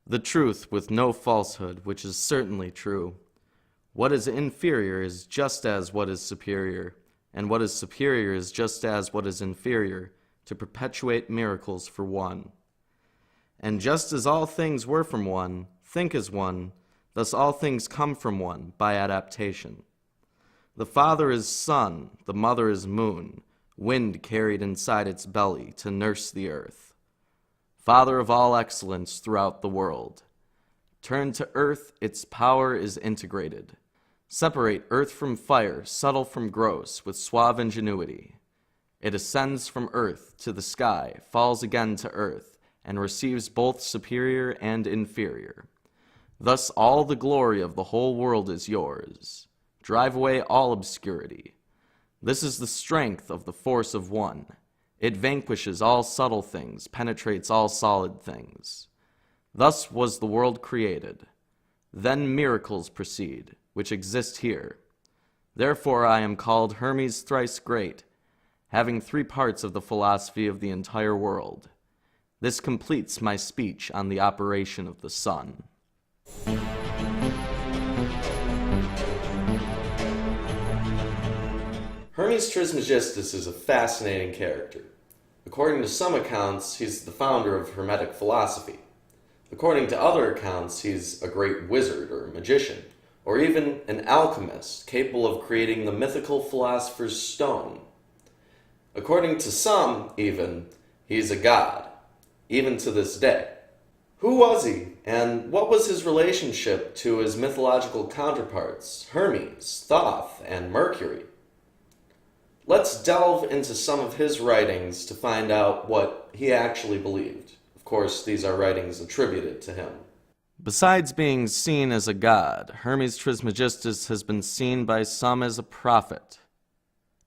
The truth with no falsehood, which is certainly true. What is inferior is just as what is superior, and what is superior is just as what is inferior, to perpetuate miracles for one. And just as all things were from one, think as one, thus all things come from one, by adaptation. The father is sun, the mother is moon, wind carried inside its belly to nurse the earth. Father of all excellence throughout the world. Turn to earth, its power is integrated. Separate earth from fire, subtle from gross, with suave ingenuity. It ascends from earth to the sky, falls again to earth, and receives both superior and inferior. Thus all the glory of the whole world is yours. Drive away all obscurity. This is the strength of the force of one. It vanquishes all subtle things, penetrates all solid things. Thus was the world created. Then miracles proceed, which exist here. Therefore I am called Hermes thrice great, having 3 parts of the philosophy of the entire world. This completes my speech on the operation of the sun. Hermes Trismegistus is a fascinating character. According to some accounts, he's the founder of Hermetic philosophy. According to other accounts, he's a great wizard or magician, or even an alchemist capable of creating the mythical philosopher's stone. According to some, even, he's a god, even to this day. Who was he, and what was his relationship to his mythological counterparts, Hermes, Thoth, and Mercury? Let's delve into some of his writings to find out what he actually believed. Of course, these are writings attributed to him. Besides being seen as a god, Hermes Trismegistus has been seen by some as a prophet.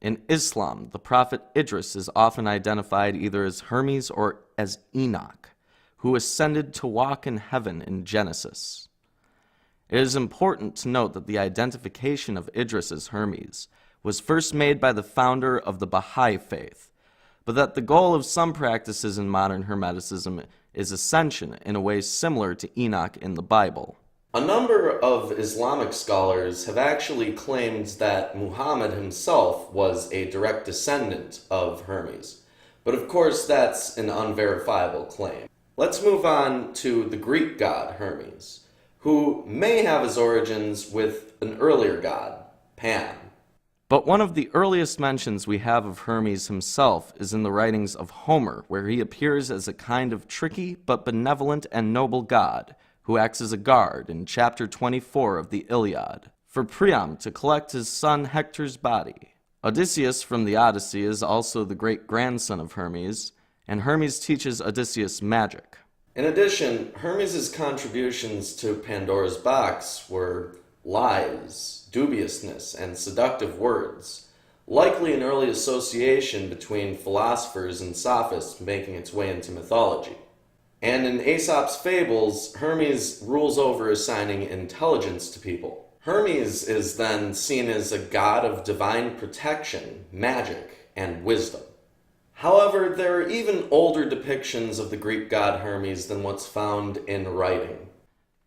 In Islam, the prophet Idris is often identified either as Hermes or as Enoch, who ascended to walk in heaven in Genesis. It is important to note that the identification of Idris as Hermes was first made by the founder of the Baha'i faith, but that the goal of some practices in modern Hermeticism is ascension in a way similar to Enoch in the Bible. A number of Islamic scholars have actually claimed that Muhammad himself was a direct descendant of Hermes, but of course that's an unverifiable claim. Let's move on to the Greek god Hermes, who may have his origins with an earlier god, Pan. But one of the earliest mentions we have of Hermes himself is in the writings of Homer, where he appears as a kind of tricky but benevolent and noble god who acts as a guard in chapter 24 of the Iliad, for Priam to collect his son Hector's body. Odysseus from the Odyssey is also the great-grandson of Hermes, and Hermes teaches Odysseus magic. In addition, Hermes' contributions to Pandora's box were lies, dubiousness, and seductive words, likely an early association between philosophers and sophists making its way into mythology. And in Aesop's fables, Hermes rules over assigning intelligence to people. Hermes is then seen as a god of divine protection, magic, and wisdom. However, there are even older depictions of the Greek god Hermes than what's found in writing.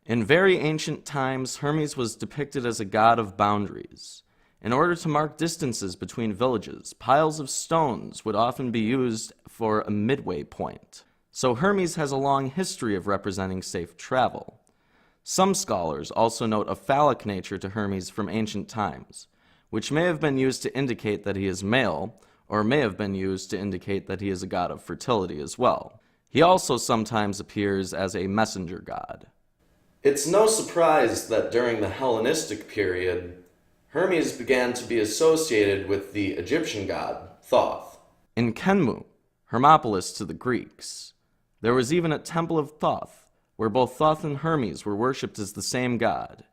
In very ancient times, Hermes was depicted as a god of boundaries. In order to mark distances between villages, piles of stones would often be used for a midway point. So Hermes has a long history of representing safe travel. Some scholars also note a phallic nature to Hermes from ancient times, which may have been used to indicate that he is male, or may have been used to indicate that he is a god of fertility as well. He also sometimes appears as a messenger god. It's no surprise that during the Hellenistic period, Hermes began to be associated with the Egyptian god, Thoth. In Kenmu, Hermopolis to the Greeks, there was even a temple of Thoth, where both Thoth and Hermes were worshipped as the same god.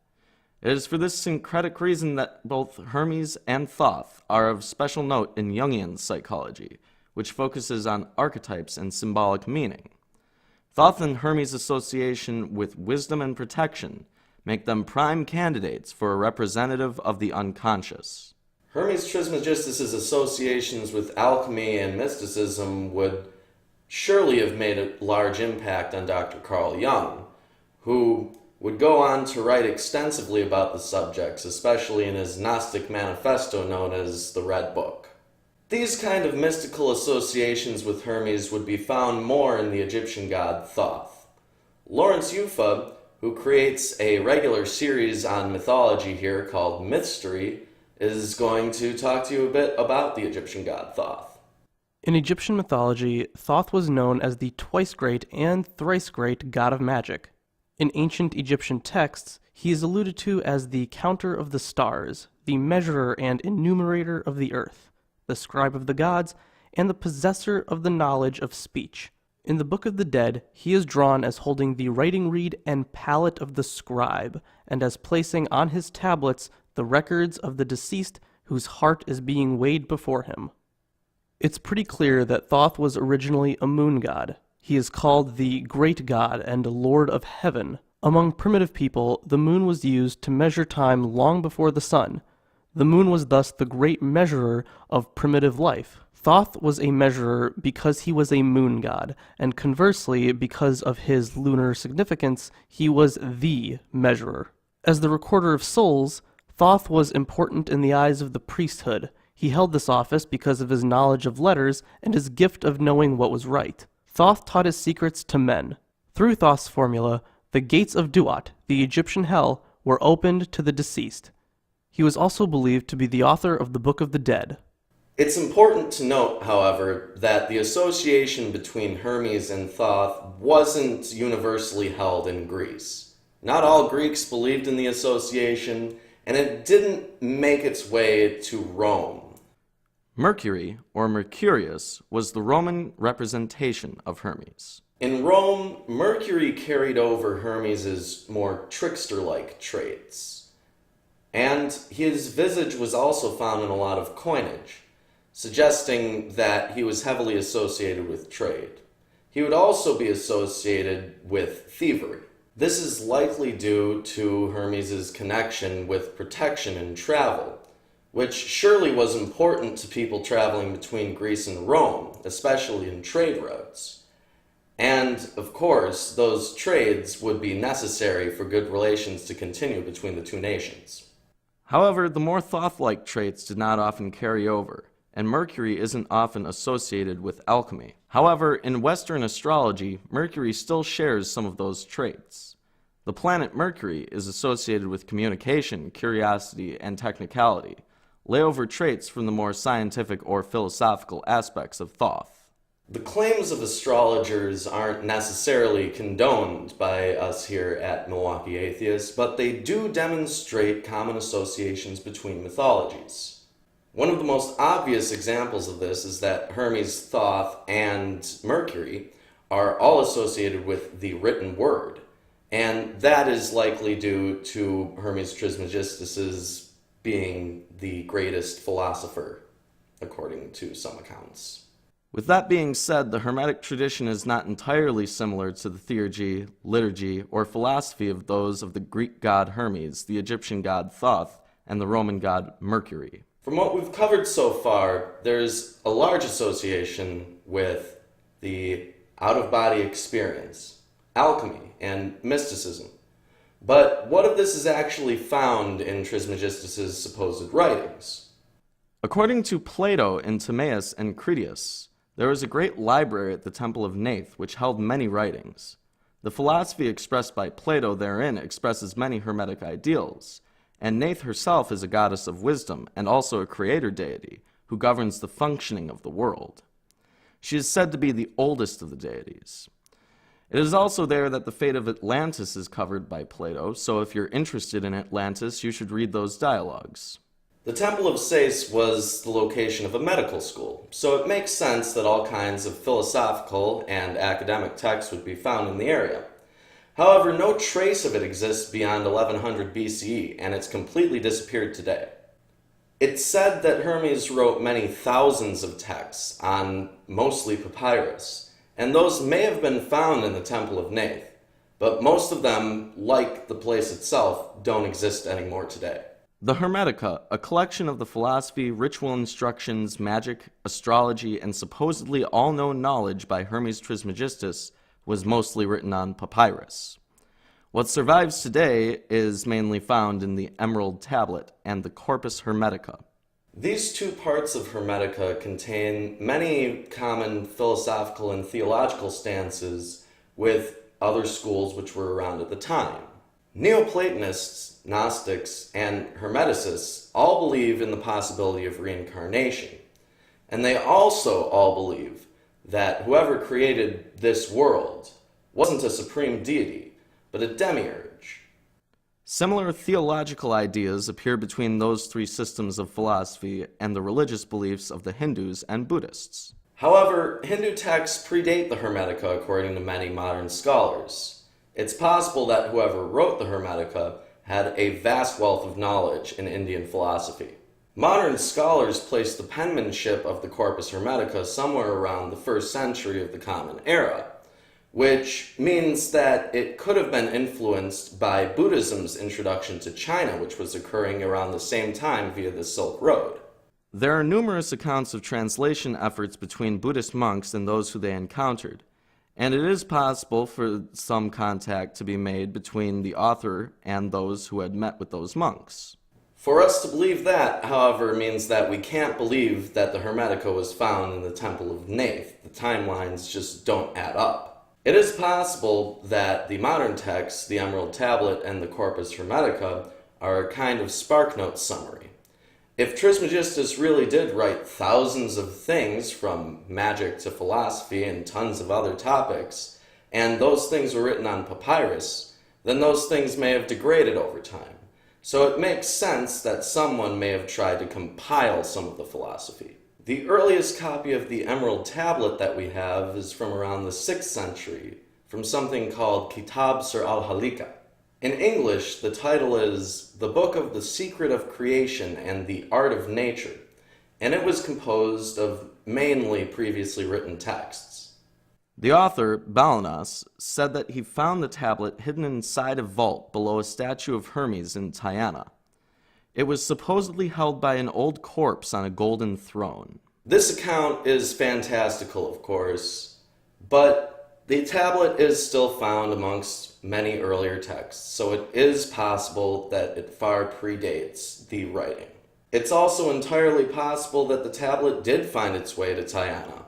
It is for this syncretic reason that both Hermes and Thoth are of special note in Jungian psychology, which focuses on archetypes and symbolic meaning. Thoth and Hermes' association with wisdom and protection make them prime candidates for a representative of the unconscious. Hermes Trismegistus' associations with alchemy and mysticism would surely have made a large impact on Dr. Carl Jung, who would go on to write extensively about the subjects, especially in his Gnostic manifesto known as the Red Book. These kind of mystical associations with Hermes would be found more in the Egyptian god Thoth. Lawrence Yufa, who creates a regular series on mythology here called Mythstory, is going to talk to you a bit about the Egyptian god Thoth. In Egyptian mythology, Thoth was known as the twice great and thrice great god of magic. In ancient Egyptian texts, he is alluded to as the counter of the stars, the measurer and enumerator of the earth, the scribe of the gods, and the possessor of the knowledge of speech. In the Book of the Dead, he is drawn as holding the writing reed and pallet of the scribe, and as placing on his tablets the records of the deceased whose heart is being weighed before him. It's pretty clear that Thoth was originally a moon god. He is called the Great God and Lord of Heaven. Among primitive people, the moon was used to measure time long before the sun. The moon was thus the great measurer of primitive life. Thoth was a measurer because he was a moon god, and conversely, because of his lunar significance, he was the measurer. As the recorder of souls, Thoth was important in the eyes of the priesthood. He held this office because of his knowledge of letters and his gift of knowing what was right. Thoth taught his secrets to men. Through Thoth's formula, the gates of Duat, the Egyptian hell, were opened to the deceased. He was also believed to be the author of the Book of the Dead. It's important to note, however, that the association between Hermes and Thoth wasn't universally held in Greece. Not all Greeks believed in the association, and it didn't make its way to Rome. Mercury, or Mercurius, was the Roman representation of Hermes. In Rome, Mercury carried over Hermes's more trickster-like traits. And his visage was also found in a lot of coinage, suggesting that he was heavily associated with trade. He would also be associated with thievery. This is likely due to Hermes's connection with protection and travel, which surely was important to people traveling between Greece and Rome, especially in trade routes. And, of course, those trades would be necessary for good relations to continue between the two nations. However, the more Thoth-like traits did not often carry over, and Mercury isn't often associated with alchemy. However, in Western astrology, Mercury still shares some of those traits. The planet Mercury is associated with communication, curiosity, and technicality, layover traits from the more scientific or philosophical aspects of Thoth. The claims of astrologers aren't necessarily condoned by us here at Milwaukee Atheists, but they do demonstrate common associations between mythologies. One of the most obvious examples of this is that Hermes, Thoth, and Mercury are all associated with the written word, and that is likely due to Hermes Trismegistus being the greatest philosopher, according to some accounts. With that being said, the Hermetic tradition is not entirely similar to the theurgy, liturgy, or philosophy of those of the Greek god Hermes, the Egyptian god Thoth, and the Roman god Mercury. From what we've covered so far, there's a large association with the out-of-body experience, alchemy, and mysticism. But what if this is actually found in Trismegistus's supposed writings? According to Plato in Timaeus and Critias, there was a great library at the Temple of Nath which held many writings. The philosophy expressed by Plato therein expresses many Hermetic ideals, and Nath herself is a goddess of wisdom and also a creator deity who governs the functioning of the world. She is said to be the oldest of the deities. It is also there that the fate of Atlantis is covered by Plato, so if you're interested in Atlantis, you should read those dialogues. The Temple of Sais was the location of a medical school, so it makes sense that all kinds of philosophical and academic texts would be found in the area. However, no trace of it exists beyond 1100 BCE, and it's completely disappeared today. It's said that Hermes wrote many thousands of texts on mostly papyrus, and those may have been found in the Temple of Nath, but most of them, like the place itself, don't exist anymore today. The Hermetica, a collection of the philosophy, ritual instructions, magic, astrology, and supposedly all known knowledge by Hermes Trismegistus, was mostly written on papyrus. What survives today is mainly found in the Emerald Tablet and the Corpus Hermetica. These two parts of Hermetica contain many common philosophical and theological stances with other schools which were around at the time. Neoplatonists, Gnostics, and Hermeticists all believe in the possibility of reincarnation, and they also all believe that whoever created this world wasn't a supreme deity, but a demiurge. Similar theological ideas appear between those three systems of philosophy and the religious beliefs of the Hindus and Buddhists. However, Hindu texts predate the Hermetica according to many modern scholars. It's possible that whoever wrote the Hermetica had a vast wealth of knowledge in Indian philosophy. Modern scholars place the penmanship of the Corpus Hermetica somewhere around the 1st century of the Common Era, which means that it could have been influenced by Buddhism's introduction to China, which was occurring around the same time via the Silk Road. There are numerous accounts of translation efforts between Buddhist monks and those who they encountered, and it is possible for some contact to be made between the author and those who had met with those monks. For us to believe that, however, means that we can't believe that the Hermetica was found in the Temple of Nath. The timelines just don't add up. It is possible that the modern texts, the Emerald Tablet and the Corpus Hermetica, are a kind of SparkNotes summary. If Trismegistus really did write thousands of things, from magic to philosophy and tons of other topics, and those things were written on papyrus, then those things may have degraded over time. So it makes sense that someone may have tried to compile some of the philosophy. The earliest copy of the Emerald Tablet that we have is from around the 6th century, from something called Kitab Sur al-Halika. In English, the title is The Book of the Secret of Creation and the Art of Nature, and it was composed of mainly previously written texts. The author, Balanas, said that he found the tablet hidden inside a vault below a statue of Hermes in Tyana. It was supposedly held by an old corpse on a golden throne. This account is fantastical, of course, but the tablet is still found amongst many earlier texts, so it is possible that it far predates the writing. It's also entirely possible that the tablet did find its way to Tyana.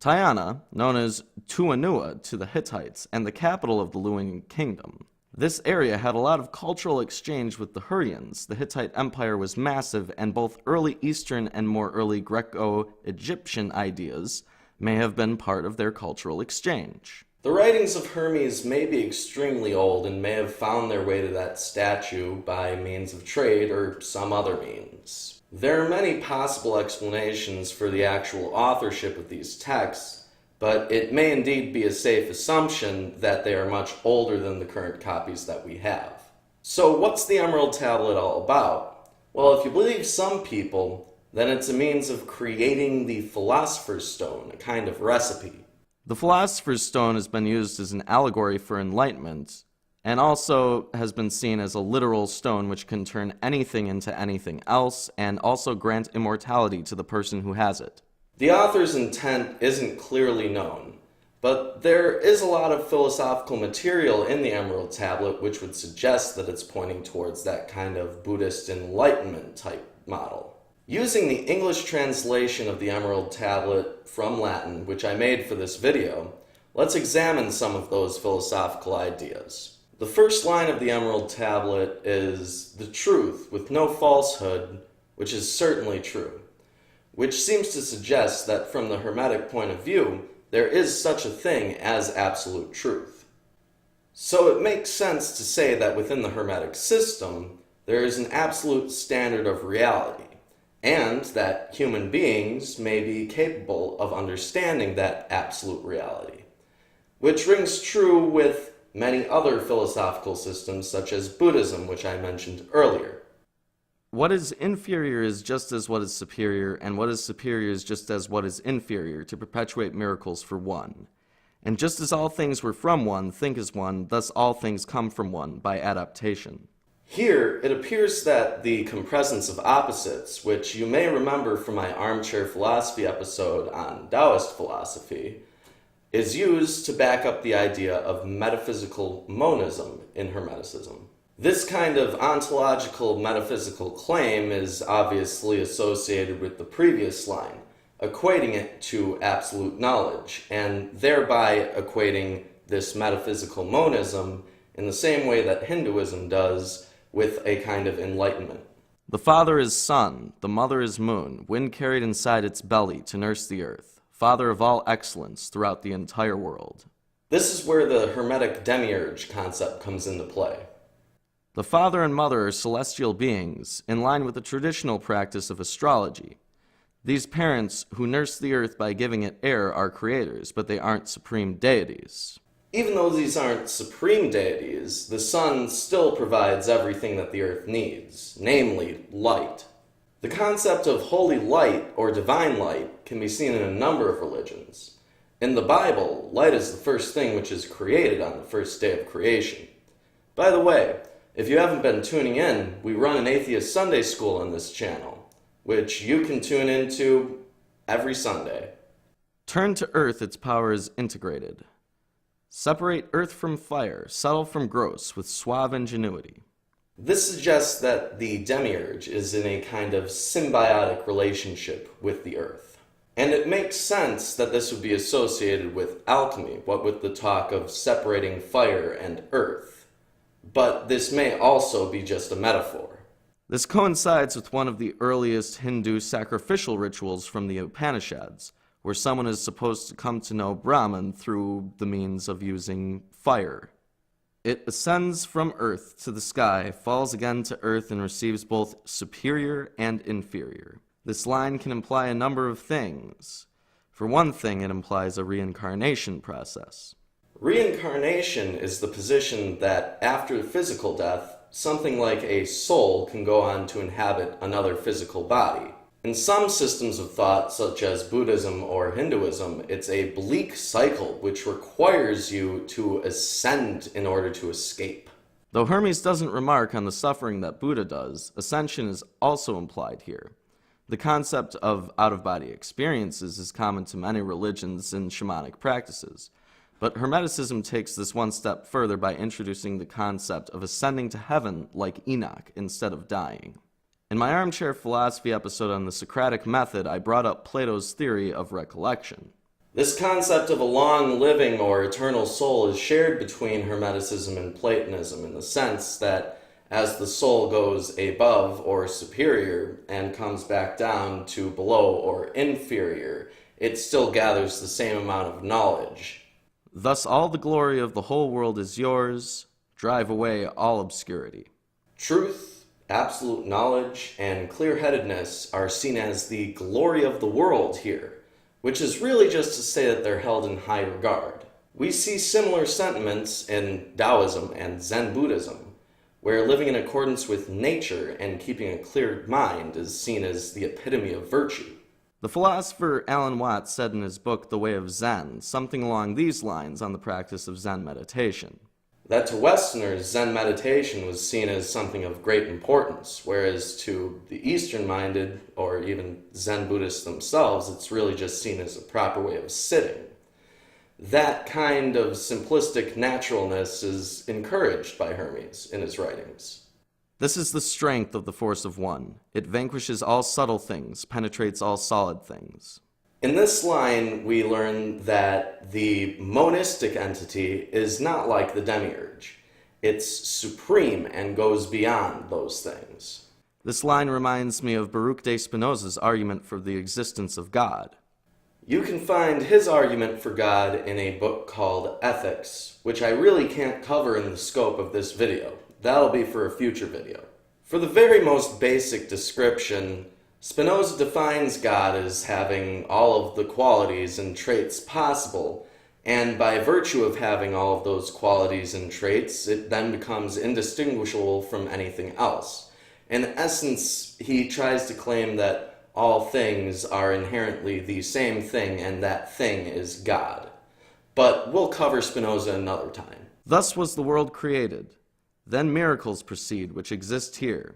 Tyana, known as Tuanua to the Hittites and the capital of the Luwian kingdom. This area had a lot of cultural exchange with the Hurrians. The Hittite Empire was massive, and both early Eastern and more early Greco-Egyptian ideas may have been part of their cultural exchange. The writings of Hermes may be extremely old and may have found their way to that statue by means of trade or some other means. There are many possible explanations for the actual authorship of these texts, but it may indeed be a safe assumption that they are much older than the current copies that we have. So what's the Emerald Tablet all about? Well, if you believe some people, then it's a means of creating the Philosopher's Stone, a kind of recipe. The Philosopher's Stone has been used as an allegory for enlightenment, and also has been seen as a literal stone which can turn anything into anything else, and also grant immortality to the person who has it. The author's intent isn't clearly known, but there is a lot of philosophical material in the Emerald Tablet which would suggest that it's pointing towards that kind of Buddhist enlightenment type model. Using the English translation of the Emerald Tablet from Latin, which I made for this video, let's examine some of those philosophical ideas. The first line of the Emerald Tablet is the truth with no falsehood, which is certainly true, which seems to suggest that from the Hermetic point of view, there is such a thing as absolute truth. So it makes sense to say that within the Hermetic system, there is an absolute standard of reality, and that human beings may be capable of understanding that absolute reality, which rings true with many other philosophical systems such as Buddhism, which I mentioned earlier. What is inferior is just as what is superior, and what is superior is just as what is inferior, to perpetuate miracles for one. And just as all things were from one, think as one, thus all things come from one, by adaptation. Here, it appears that the compresence of opposites, which you may remember from my armchair philosophy episode on Taoist philosophy, is used to back up the idea of metaphysical monism in Hermeticism. This kind of ontological metaphysical claim is obviously associated with the previous line, equating it to absolute knowledge, and thereby equating this metaphysical monism in the same way that Hinduism does with a kind of enlightenment. The father is sun, the mother is moon, wind carried inside its belly to nurse the earth, father of all excellence throughout the entire world. This is where the Hermetic demiurge concept comes into play. The father and mother are celestial beings, in line with the traditional practice of astrology. These parents who nurse the earth by giving it air are creators, but they aren't supreme deities. Even though these aren't supreme deities, the sun still provides everything that the earth needs, namely light. The concept of holy light or divine light can be seen in a number of religions. In the Bible, light is the first thing which is created on the first day of creation. By the way, if you haven't been tuning in, we run an atheist Sunday school on this channel, which you can tune into every Sunday. Turn to earth, its power is integrated. Separate earth from fire, subtle from gross, with suave ingenuity. This suggests that the demiurge is in a kind of symbiotic relationship with the earth. And it makes sense that this would be associated with alchemy, what with the talk of separating fire and earth. But this may also be just a metaphor. This coincides with one of the earliest Hindu sacrificial rituals from the Upanishads, where someone is supposed to come to know Brahman through the means of using fire. It ascends from earth to the sky, falls again to earth, and receives both superior and inferior. This line can imply a number of things. For one thing, it implies a reincarnation process. Reincarnation is the position that after physical death, something like a soul can go on to inhabit another physical body. In some systems of thought, such as Buddhism or Hinduism, it's a bleak cycle which requires you to ascend in order to escape. Though Hermes doesn't remark on the suffering that Buddha does, ascension is also implied here. The concept of out-of-body experiences is common to many religions and shamanic practices, but Hermeticism takes this one step further by introducing the concept of ascending to heaven like Enoch instead of dying. In my armchair philosophy episode on the Socratic method, I brought up Plato's theory of recollection. This concept of a long living or eternal soul is shared between Hermeticism and Platonism in the sense that as the soul goes above or superior and comes back down to below or inferior, it still gathers the same amount of knowledge. Thus all the glory of the whole world is yours, drive away all obscurity. Truth, absolute knowledge, and clear-headedness are seen as the glory of the world here, which is really just to say that they're held in high regard. We see similar sentiments in Taoism and Zen Buddhism, where living in accordance with nature and keeping a clear mind is seen as the epitome of virtue. The philosopher Alan Watts said in his book The Way of Zen something along these lines on the practice of Zen meditation. That to Westerners, Zen meditation was seen as something of great importance, whereas to the Eastern-minded, or even Zen Buddhists themselves, it's really just seen as a proper way of sitting. That kind of simplistic naturalness is encouraged by Hermes in his writings. This is the strength of the force of one. It vanquishes all subtle things, penetrates all solid things. In this line, we learn that the monistic entity is not like the demiurge. It's supreme and goes beyond those things. This line reminds me of Baruch de Spinoza's argument for the existence of God. You can find his argument for God in a book called Ethics, which I really can't cover in the scope of this video. That'll be for a future video. For the very most basic description, Spinoza defines God as having all of the qualities and traits possible, and by virtue of having all of those qualities and traits, it then becomes indistinguishable from anything else. In essence, he tries to claim that all things are inherently the same thing, and that thing is God. But we'll cover Spinoza another time. Thus was the world created. Then miracles proceed, which exist here.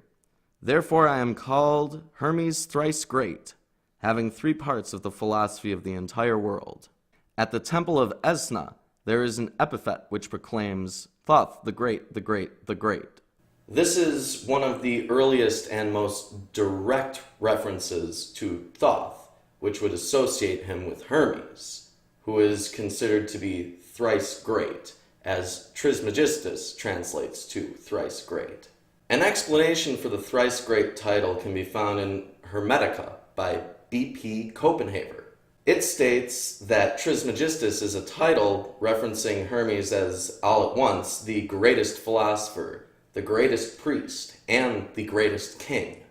Therefore I am called Hermes thrice great, having three parts of the philosophy of the entire world. At the temple of Esna, there is an epithet which proclaims, Thoth the Great, the Great, the Great. This is one of the earliest and most direct references to Thoth, which would associate him with Hermes, who is considered to be thrice great, as Trismegistus translates to thrice great. An explanation for the thrice great title can be found in Hermetica by B.P. Copenhaver. It states that Trismegistus is a title referencing Hermes as all at once the greatest philosopher, the greatest priest, and the greatest king.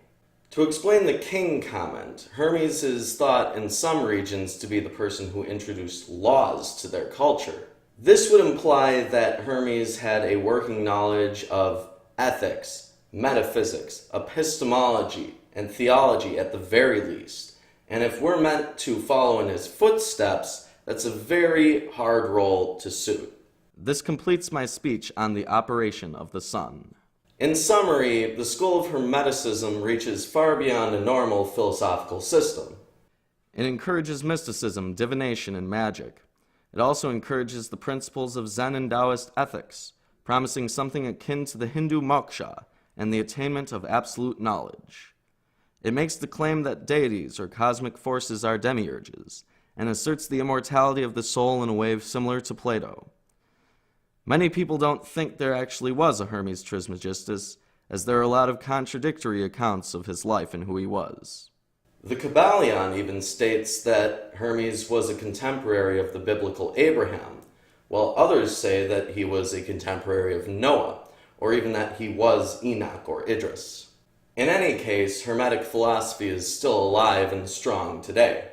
To explain the king comment, Hermes is thought in some regions to be the person who introduced laws to their culture. This would imply that Hermes had a working knowledge of ethics, metaphysics, epistemology, and theology at the very least. And if we're meant to follow in his footsteps, that's a very hard role to suit. This completes my speech on the operation of the sun. In summary, the school of Hermeticism reaches far beyond a normal philosophical system. It encourages mysticism, divination, and magic. It also encourages the principles of Zen and Taoist ethics, promising something akin to the Hindu moksha and the attainment of absolute knowledge. It makes the claim that deities or cosmic forces are demiurges, and asserts the immortality of the soul in a way similar to Plato. Many people don't think there actually was a Hermes Trismegistus, as there are a lot of contradictory accounts of his life and who he was. The Kybalion even states that Hermes was a contemporary of the biblical Abraham, while others say that he was a contemporary of Noah, or even that he was Enoch or Idris. In any case, Hermetic philosophy is still alive and strong today.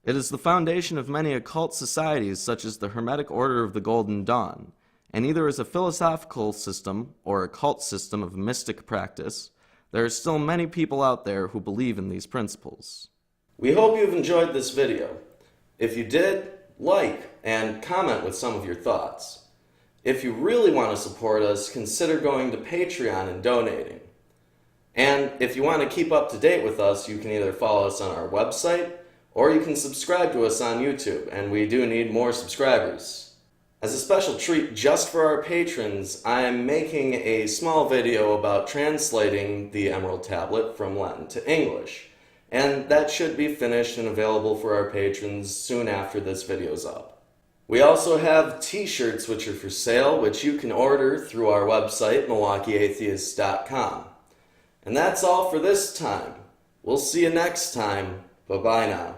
It is the foundation of many occult societies such as the Hermetic Order of the Golden Dawn, and either as a philosophical system or a cult system of mystic practice, there are still many people out there who believe in these principles. We hope you've enjoyed this video. If you did, like and comment with some of your thoughts. If you really want to support us, consider going to Patreon and donating. And if you want to keep up to date with us, you can either follow us on our website, or you can subscribe to us on YouTube, and we do need more subscribers. As a special treat just for our patrons, I am making a small video about translating the Emerald Tablet from Latin to English, and that should be finished and available for our patrons soon after this video's up. We also have t-shirts which are for sale, which you can order through our website, MilwaukeeAtheists.com. And that's all for this time. We'll see you next time. Bye-bye now.